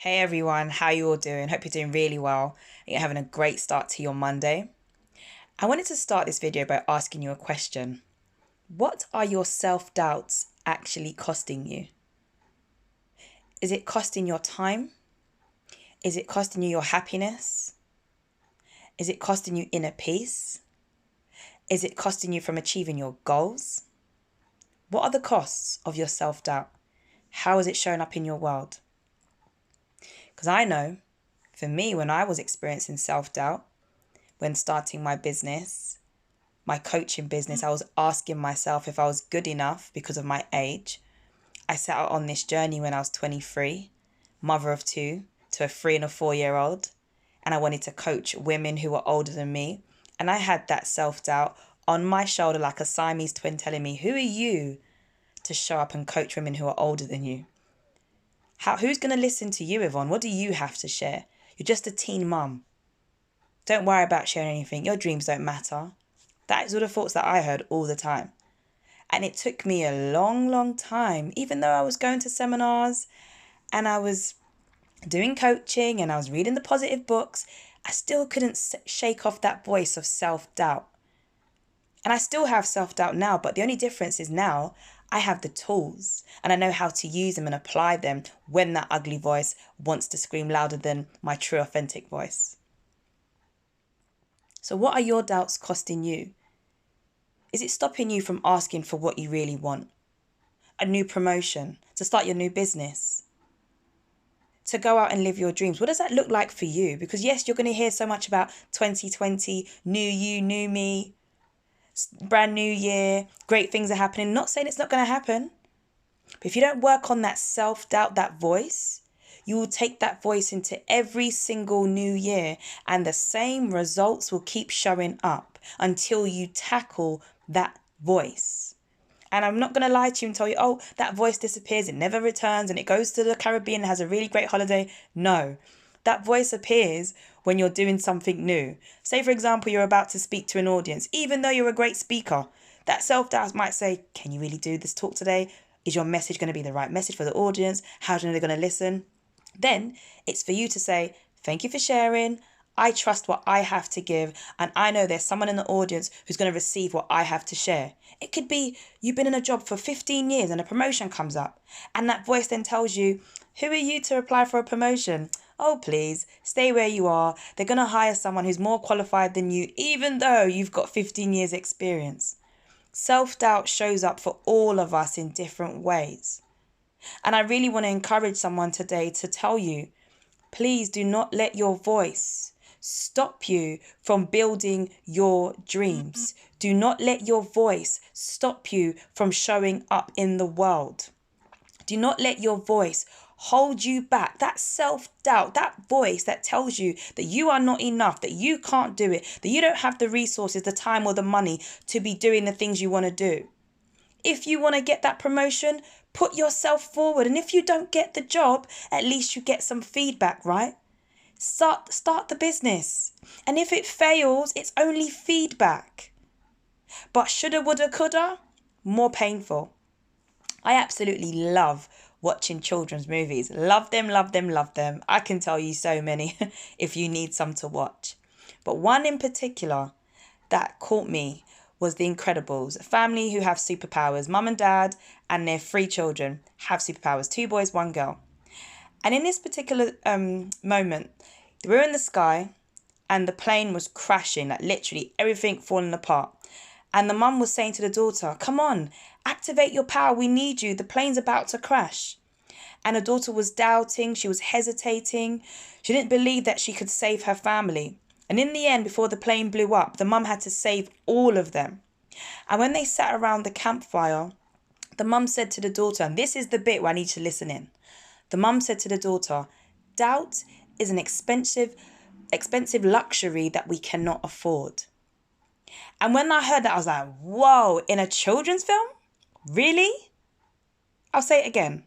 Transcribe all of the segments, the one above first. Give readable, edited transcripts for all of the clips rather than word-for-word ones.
Hey everyone, how you all doing? Hope you're doing really well and you're having a great start to your Monday. I wanted to start this video by asking you a question. What are your self-doubts actually costing you? Is it costing your time? Is it costing you your happiness? Is it costing you inner peace? Is it costing you from achieving your goals? What are the costs of your self-doubt? How is it showing up in your world? Because I know, for me, when I was experiencing self-doubt, when starting my business, my coaching business, I was asking myself if I was good enough because of my age. I set out on this journey when I was 23, mother of two to a 3 and a 4-year-old. And I wanted to coach women who were older than me. And I had that self-doubt on my shoulder like a Siamese twin telling me, who are you to show up and coach women who are older than you? Who's going to listen to you, Yvonne? What do you have to share? You're just a teen mum. Don't worry about sharing anything. Your dreams don't matter. That's all the thoughts that I heard all the time. And it took me a long, long time, even though I was going to seminars and I was doing coaching and I was reading the positive books, I still couldn't shake off that voice of self-doubt. And I still have self-doubt now, but the only difference is now I have the tools and I know how to use them and apply them when that ugly voice wants to scream louder than my true, authentic voice. So what are your doubts costing you? Is it stopping you from asking for what you really want? A new promotion, to start your new business, to go out and live your dreams. What does that look like for you? Because yes, you're going to hear so much about 2020, new you, new me, brand new year, great things are happening. Not saying it's not going to happen. But if you don't work on that self-doubt, that voice, you will take that voice into every single new year and the same results will keep showing up until you tackle that voice. And I'm not going to lie to you and tell you, oh, that voice disappears, it never returns and it goes to the Caribbean and has a really great holiday. No, that voice appears when you're doing something new. Say, for example, you're about to speak to an audience, even though you're a great speaker. That self-doubt might say, can you really do this talk today? Is your message going to be the right message for the audience? How do you know they're going to listen? Then it's for you to say, thank you for sharing. I trust what I have to give. And I know there's someone in the audience who's going to receive what I have to share. It could be you've been in a job for 15 years and a promotion comes up. And that voice then tells you, who are you to apply for a promotion? Oh, please stay where you are. They're going to hire someone who's more qualified than you, even though you've got 15 years experience. Self-doubt shows up for all of us in different ways. And I really want to encourage someone today to tell you, please do not let your voice stop you from building your dreams. Do not let your voice stop you from showing up in the world. Do not let your voice hold you back. That self-doubt, that voice that tells you that you are not enough, that you can't do it, that you don't have the resources, the time or the money to be doing the things you want to do. If you want to get that promotion, put yourself forward. And if you don't get the job, at least you get some feedback, right? Start the business. And if it fails, it's only feedback. But shoulda, woulda, coulda, more painful. I absolutely love watching children's movies. Love them, love them, love them. I can tell you so many if you need some to watch. But one in particular that caught me was The Incredibles, a family who have superpowers. Mum and dad and their 3 children have superpowers, 2 boys, 1 girl. And in this particular moment, they were in the sky and the plane was crashing, like literally everything falling apart. And the mum was saying to the daughter, come on, activate your power. We need you. The plane's about to crash. And the daughter was doubting. She was hesitating. She didn't believe that she could save her family. And in the end, before the plane blew up, the mum had to save all of them. And when they sat around the campfire, the mum said to the daughter, and this is the bit where I need you to listen in. The mum said to the daughter, doubt is an expensive luxury that we cannot afford. And when I heard that, I was like, whoa, in a children's film? Really? I'll say it again.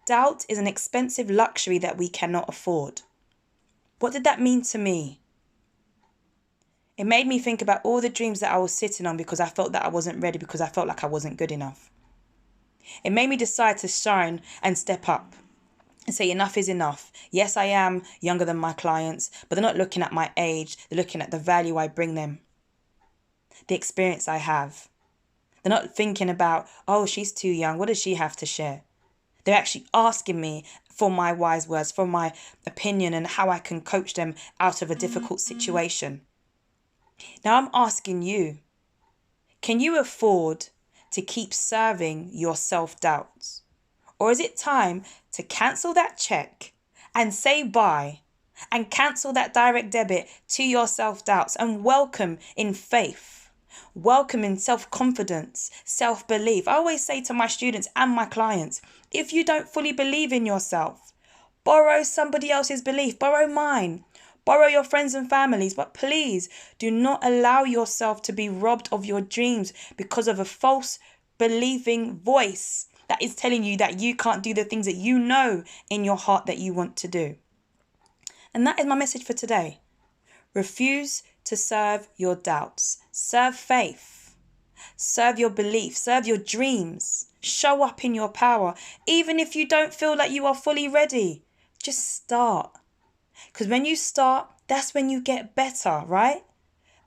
Doubt is an expensive luxury that we cannot afford. What did that mean to me? It made me think about all the dreams that I was sitting on because I felt that I wasn't ready, because I felt like I wasn't good enough. It made me decide to shine and step up. and say enough is enough. Yes, I am younger than my clients, but they're not looking at my age. They're looking at the value I bring them, the experience I have. They're not thinking about, oh, she's too young. What does she have to share? They're actually asking me for my wise words, for my opinion and how I can coach them out of a difficult situation. Now I'm asking you, can you afford to keep serving your self-doubts? Or is it time to cancel that check and say bye and cancel that direct debit to your self-doubts and welcome in faith, welcome in self-confidence, self-belief? I always say to my students and my clients, if you don't fully believe in yourself, borrow somebody else's belief, borrow mine, borrow your friends and families, but please do not allow yourself to be robbed of your dreams because of a false believing voice that is telling you that you can't do the things that you know in your heart that you want to do. And that is my message for today. Refuse to serve your doubts. Serve faith. Serve your belief. Serve your dreams. Show up in your power. Even if you don't feel like you are fully ready, just start. Because when you start, that's when you get better, right?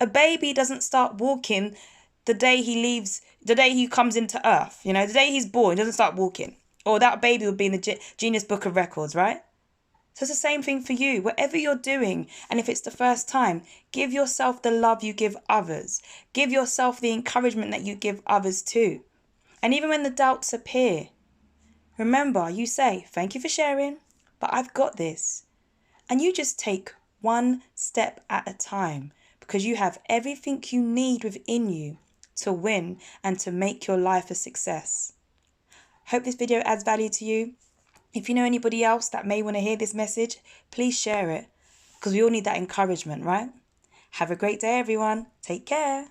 A baby doesn't start walking the day he comes into earth. The day he's born, he doesn't start walking. Or that baby would be in the Guinness Book of Records, right? So it's the same thing for you. Whatever you're doing, and if it's the first time, give yourself the love you give others. Give yourself the encouragement that you give others too. And even when the doubts appear, remember, you say, thank you for sharing, but I've got this. And you just take one step at a time, because you have everything you need within you to win and to make your life a success. Hope this video adds value to you. If you know anybody else that may want to hear this message, please share it, because we all need that encouragement, right? Have a great day, everyone. Take care.